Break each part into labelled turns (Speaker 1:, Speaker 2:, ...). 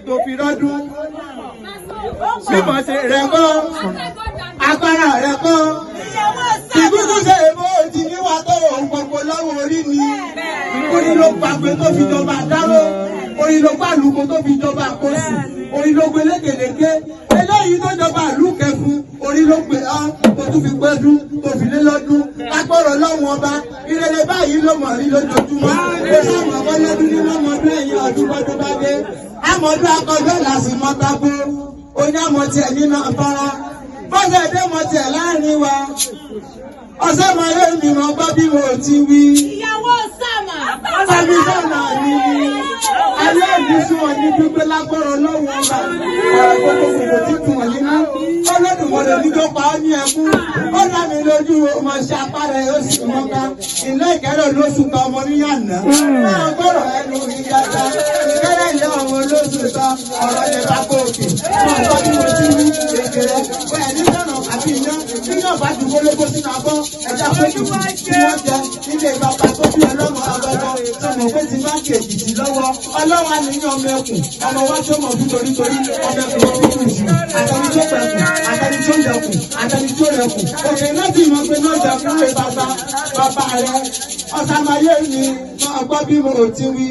Speaker 1: tó fi rọ́dún. Mímọ̀ ṣe rẹ̀ kọ́, agbára rẹ̀ kọ́. Ìkúkú ṣe èbó ti níwà tó òun gbogbo lọ́wọ́ orí ni. Orí ló pàgbé tó fi jọba dáró. Orí ló pàlùkò tó fi jọba kóṣù. Orí ló gbé lékeleke. Eléyìí tó jọba ìlú kẹfún. Orí ló gbé ọ́ tó tún fi gbẹ́dún tó fi lé lọ́dún. Lágbọ́rọ̀ lọ́wọ́ ọba. Ìrẹ̀lẹ̀ báyìí ló mọ̀ rí lójoojúmọ́. Ó sábà kọ́ lọ́dún ní lọ́mọdún ẹ̀yìn ọdún bọ́dún bá dé. Àmọ́dún akọjọ́ làásìmọ́ tábó. Oní àmọ́ tiẹ̀ nínú afárá. Bọ́sẹ̀ dé mọ tiẹ̀ láàrin wa. Ọ̀sẹ̀ máa yé mi mọ gbọ́ bí mo ti wí.
Speaker 2: Ìyàwó Sàmà.
Speaker 1: Sàmì Sàmà ni. Ayé òbí sún wọn ní pípé lágbọ́rọ̀ lọ́wọ́ ọba. Ọ̀rọ̀ gbogbo kò tí tún wọ̀nyí ná. Olódùmọ̀lẹ̀ ní tó pa ọ́ ní ẹkún. Ó dá mi lójú ọmọ ṣe apára ẹ̀ ó sì mọ́ ká. Ilé ìkẹ́rẹ́ olóṣù kan ọmọ níyànná. Máa gbọ́rọ̀ ẹnu ìyáta. Ìkẹ́rẹ́ ìyá ọmọ olóṣù kan ọ̀rọ̀ yẹn bá gòkè. Máa gbọ́ bí mo ti wí kékeré. Bẹ́ẹ̀ ní sọ̀nà àbí iná. Iná bá ti gbólógbó sínú abọ́. Ẹja péjú tí wọ́n jẹ nílé bàbá tó bí ọlọ́mọ ọgbọ́gbọ́. Sọmọ pé ti máa kejì sí lọ́wọ́. Ọlọ́wà ní ọmọ ẹkùn. Ọmọ wa tó mọ̀ fún torítorí. Ọmọ ẹkùn ló fi kù jù. Àtẹni tó pẹ̀kùn. Àtẹni tó yẹkùn. Àtẹni tó rẹkùn. Òkè náà sì mọ̀ pé náà jẹ fún ilé bàbá rẹ̀. Ọ̀sàmáyé ni máa gbọ́ bí mo ti wí.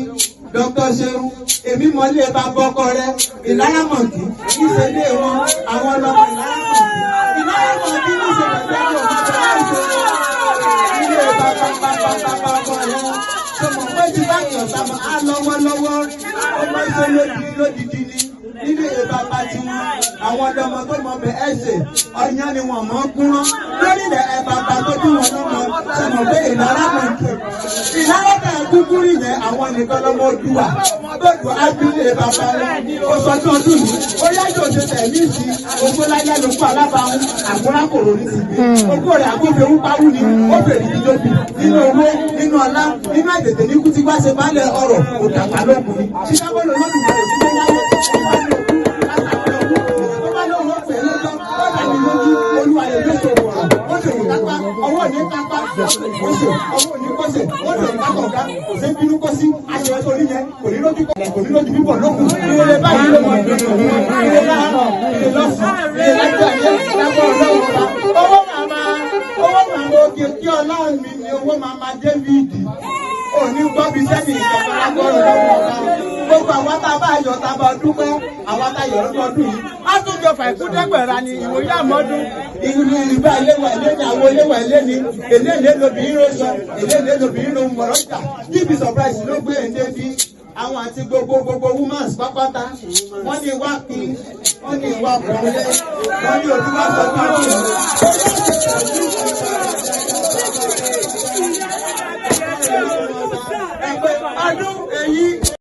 Speaker 1: Dr. Ṣeun, èmi mọ̀ lé bàbá ọkọ rẹ̀. Ìláyàmọ̀kì, ìṣẹ̀lẹ̀ wọn, àwọn ọlọ́mọ ìláyàmọ̀kì. Ìláyàmọ̀kì ní ìṣẹ̀lẹ̀ tẹ́lẹ̀ ọ̀gá ilé bàbá ọkọ rẹ̀. Sọmọ pé ti bá yàn sábà á lọ́wọ́lọ́wọ́. Ọmọ ìṣẹ̀lẹ̀ lódìdí ni. Nílé bàbá ti wọn, àwọn ọmọ tó mọ bẹ ẹsẹ̀, ọyàn ni wọn mọ kúrán. Lórí ilẹ̀ bàbá tó bí wọn lọ́mọ, sọmọ pé ìlara mọ̀ nkè. Ìlara tẹ̀ kúkúrú yẹn àwọn nìkan lọ́mọ Odùwà. Gbọ́dọ̀ ábílẹ̀ bàbá rẹ̀. Ó sọ tí ọdún yìí, ó yájọ́ ṣe tẹ̀lé sí. Ogbó láyé ló kó alábàáhùn, àkúrá kòrò ní tìbí. Ogbó rẹ̀ àgbófin ń pawú ni, ó fèrè ìdíjọ́bì. Nínú owó, nínú ọlá, nínú àtètè ní kú tí wá ṣe bálẹ̀ ọ̀rọ̀, òdàgbà lókun ni. Ṣíkábọ̀ lọ́dún rẹ̀ sí ọwọ́ ní kápá ọ̀sẹ̀ ọwọ́ ní kọ́sẹ̀ wọ́n lè ká kọ̀ọ̀ká kò sí bínú kọ́ sí ayọ̀ sórí yẹn kò ní lójú kọ̀ kò ní lójú bíbọ̀ lókun ìrẹ̀lẹ̀ báyìí ló mọ̀ ìrẹ̀lẹ̀ láàárọ̀ ìrẹ̀lẹ̀ lọ́sàn ìrẹ̀lẹ̀ lágbàáyé lágbà ọlọ́wọ́ owó màmá òkè kí ọlọ́run mi ni owó màmá David òní gbọ́ bí sẹ́ni ìjọba lágbọ́rọ̀ lọ́wọ́ ọ̀gá gbogbo àwọn tá a bá yọ tá a bá dúpẹ́ àwọn tá a yọ lọ́dún yìí á tún jọ fàìkúndẹ́gbẹ̀rà ni ìwòye àmọ́dún ìlú ìgbà iléwà ilé àwọn iléwà ilé ni eléèlé lobìnrin ló sọ eléèlé lobìnrin ló ń mọ̀rọ̀ jà níbi surprise ló gbé èdè bí àwọn àti gbogbo women's pápátá wọ́n ní ìwà kí wọ́n ní ìwà kọ̀ọ̀lẹ́ wọ́n ní òdúwà sọ fún àwọn